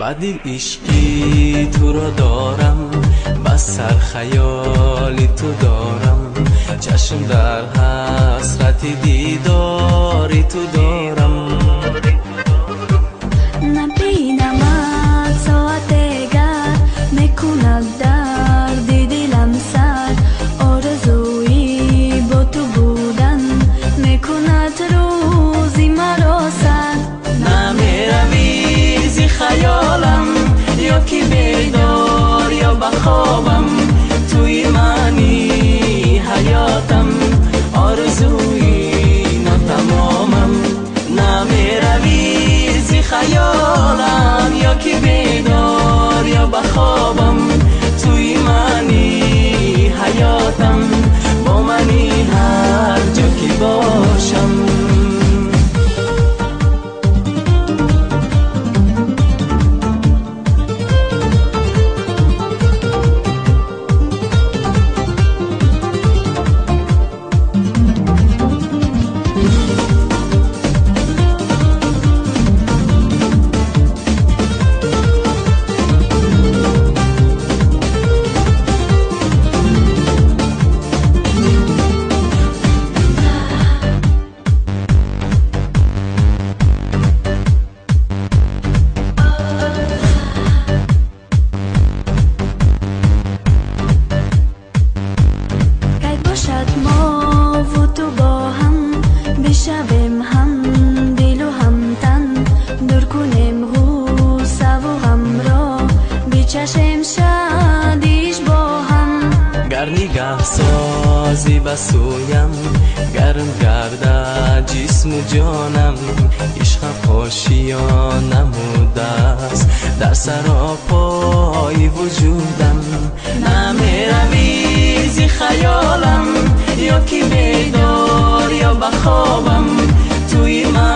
بعدی عشقی تو رو دارم، بس سر خیالی تو دارم، چشم در حسرت دیداری تو دارم. نبینمت ساعت دیگر میکند درد دلم سر، آرزویی با تو بودن میکند روزی مرا سر. نمیروی زی خیالم، یا که بیدار یا بخوابم، توی منی حیاتم، آرزوی ناتمامم. نمیروی زی خیالم، یا که بیدار یا بخوابم، توی منی حیاتم، با منی هر جا که باشم. ما و تو با هم بشویم هم دل و هم تن، دور کنیم غوسه و غم را بچشیم شادیش با هم. گر نگاه سازی بسویم، گرم گرده جسم و جانم، عشق پاشیا نموده است در سراپای وجودم. نمیروی زی خیالم، یا که بیدار یا بخوابم، توی من